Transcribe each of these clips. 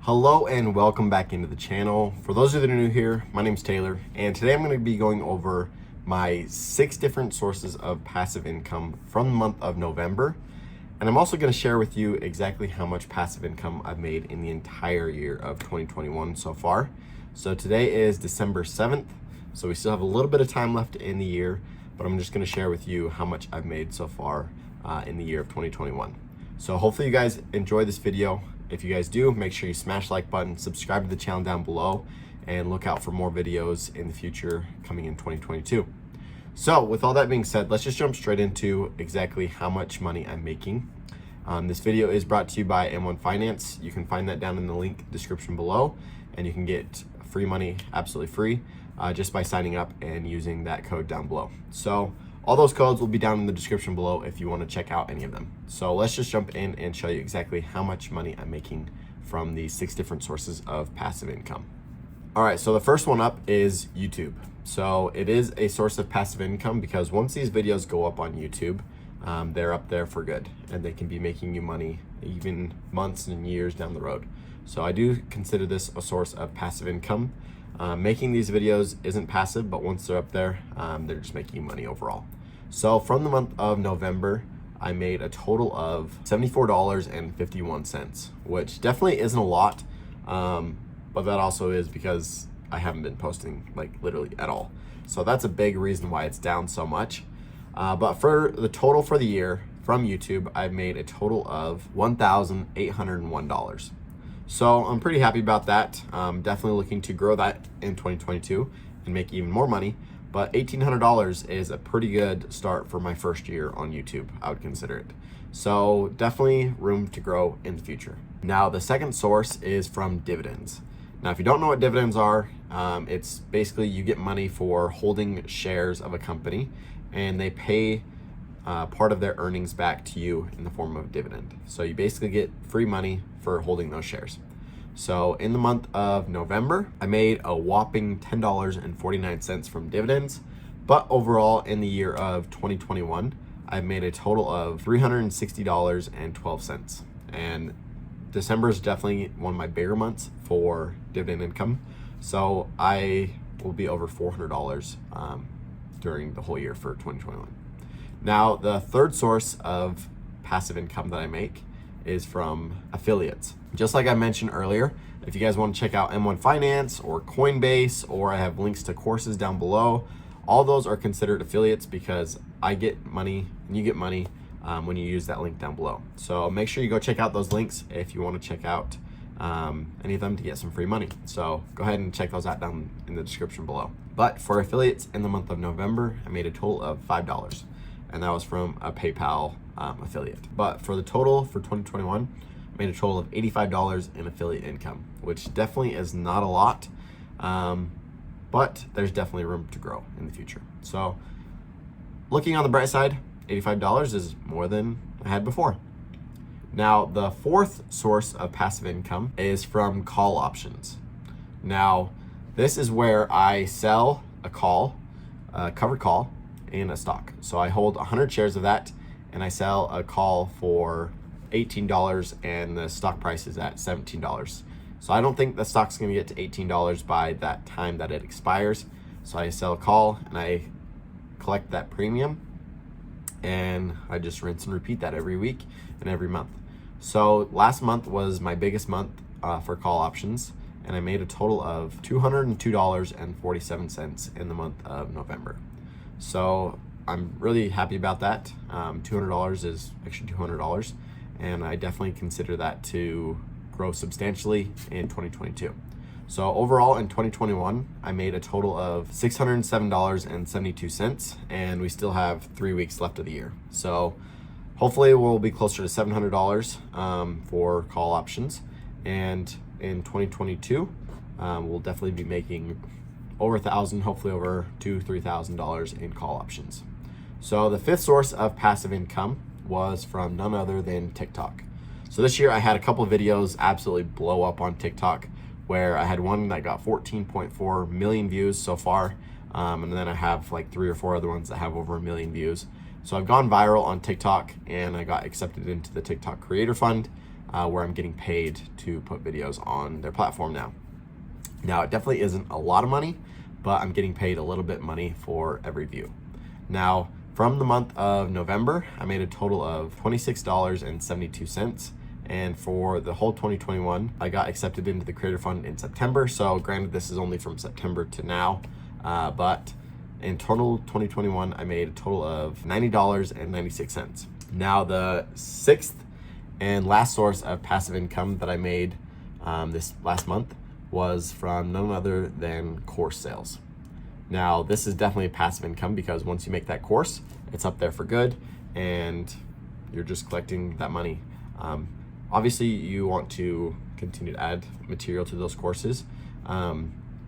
Hello and welcome back into the channel. For those of you that are new here, my name's Taylor, and today I'm going to be going over my 6 different sources of passive income from the month of November. And I'm also going to share with you exactly how much passive income I've made in the entire year of 2021 so far. So today is December 7th, so we still have a little bit of time left in the year, but I'm just going to share with you how much I've made so far in the year of 2021. So hopefully you guys enjoy this video. If you guys do, make sure you smash the like button, subscribe to the channel down below, and look out for more videos in the future coming in 2022. So with all that being said, let's just jump straight into exactly how much money I'm making. This video is brought to you by M1 Finance. You can find that down in the link description below, and you can get free money absolutely free just by signing up and using that code down below. So all those codes will be down in the description below if you want to check out any of them. So let's just jump in and show you exactly how much money I'm making from these 6 different sources of passive income. All right, so the first one up is YouTube. So it is a source of passive income because once these videos go up on YouTube, they're up there for good and they can be making you money even months and years down the road. So I do consider this a source of passive income. Making these videos isn't passive, but once they're up there, they're just making you money overall. So from the month of November, I made a total of $74.51, which definitely isn't a lot, but that also is because I haven't been posting like literally at all. So that's a big reason why it's down so much. But for the total for the year from YouTube, I've made a total of $1,801. So I'm pretty happy about that. Definitely looking to grow that in 2022 and make even more money. But $1,800 is a pretty good start for my first year on YouTube, I would consider it. So definitely room to grow in the future. Now the second source is from dividends. Now if you don't know what dividends are, it's basically you get money for holding shares of a company and they pay part of their earnings back to you in the form of a dividend. So you basically get free money for holding those shares. So in the month of November, I made a whopping $10.49 from dividends, but overall in the year of 2021, I've made a total of $360.12. And December is definitely one of my bigger months for dividend income. So I will be over $400 during the whole year for 2021. Now, the third source of passive income that I make is from affiliates. Just like I mentioned earlier, if you guys want to check out M1 Finance or Coinbase, or I have links to courses down below, all those are considered affiliates because I get money and you get money when you use that link down below. So make sure you go check out those links if you want to check out any of them to get some free money. So go ahead and check those out down in the description below. But for affiliates in the month of November, I made a total of $5. And that was from a PayPal affiliate. But for the total for 2021, I made a total of $85 in affiliate income, which definitely is not a lot, but there's definitely room to grow in the future. So looking on the bright side, $85 is more than I had before. Now, the fourth source of passive income is from call options. Now, this is where I sell a call, a covered call, in a stock. So I hold 100 shares of that and I sell a call for $18 and the stock price is at $17. So I don't think the stock's gonna get to $18 by that time that it expires. So I sell a call and I collect that premium and I just rinse and repeat that every week and every month. So last month was my biggest month for call options and I made a total of $202.47 in the month of November. So I'm really happy about that. $200 is extra $200, and I definitely consider that to grow substantially in 2022. So overall in 2021, I made a total of $607.72, and we still have 3 weeks left of the year. So hopefully we'll be closer to $700 for call options, and in 2022, we'll definitely be making over $1,000, hopefully over $2,000-$3,000 in call options. So the fifth source of passive income was from none other than TikTok. So this year I had a couple of videos absolutely blow up on TikTok, where I had one that got 14.4 million views so far, and then I have like 3 or 4 other ones that have over 1 million views. So I've gone viral on TikTok and I got accepted into the TikTok Creator Fund. where I'm getting paid to put videos on their platform now. Now, it definitely isn't a lot of money, but I'm getting paid a little bit money for every view. Now, from the month of November, I made a total of $26.72. And for the whole 2021, I got accepted into the Creator Fund in September. So granted, this is only from September to now, but in total 2021, I made a total of $90.96. Now, the sixth and last source of passive income that I made this last month was from none other than course sales. Now, this is definitely a passive income because once you make that course, it's up there for good and you're just collecting that money. Obviously, you want to continue to add material to those courses,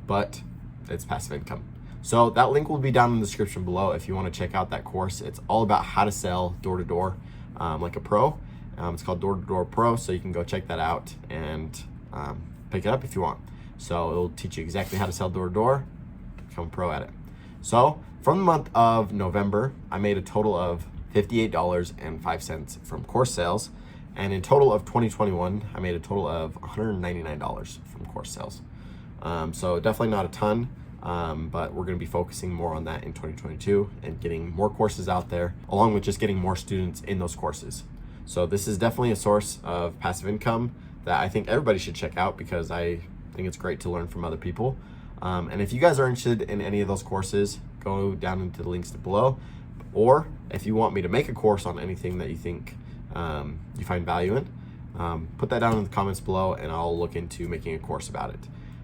but it's passive income. So that link will be down in the description below if you want to check out that course. It's all about how to sell door-to-door like a pro. It's called Door-to-Door Pro, so you can go check that out and pick it up if you want. So it'll teach you exactly how to sell door-to-door, become a pro at it. So from the month of November, I made a total of $58.05 from course sales. And in total of 2021, I made a total of $199 from course sales. So definitely not a ton, but we're gonna be focusing more on that in 2022 and getting more courses out there, along with just getting more students in those courses. So this is definitely a source of passive income that I think everybody should check out because I think it's great to learn from other people. And if you guys are interested in any of those courses, go down into the links below. Or if you want me to make a course on anything that you think you find value in, put that down in the comments below and I'll look into making a course about it.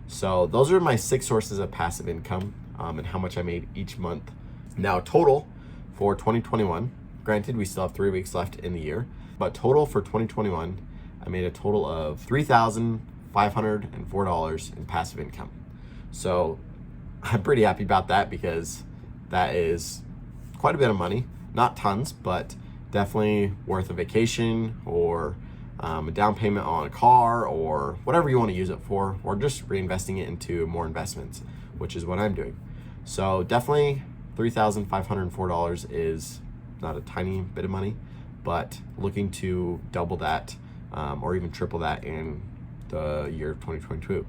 So those are my 6 sources of passive income and how much I made each month. Now total for 2021, granted we still have 3 weeks left in the year, but total for 2021, I made a total of $3,504 in passive income. So I'm pretty happy about that because that is quite a bit of money, not tons, but definitely worth a vacation or a down payment on a car or whatever you want to use it for, or just reinvesting it into more investments, which is what I'm doing. So definitely $3,504 is not a tiny bit of money, but looking to double that or even triple that in the year of 2022.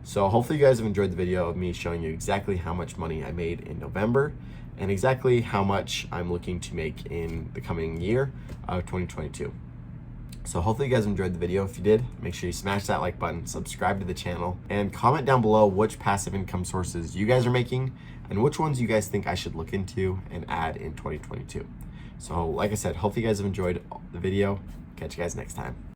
So hopefully you guys have enjoyed the video of me showing you exactly how much money I made in November and exactly how much I'm looking to make in the coming year of 2022. So hopefully you guys enjoyed the video. If you did, make sure you smash that like button, subscribe to the channel, and comment down below which passive income sources you guys are making and which ones you guys think I should look into and add in 2022. So like I said, hopefully you guys have enjoyed the video. Catch you guys next time.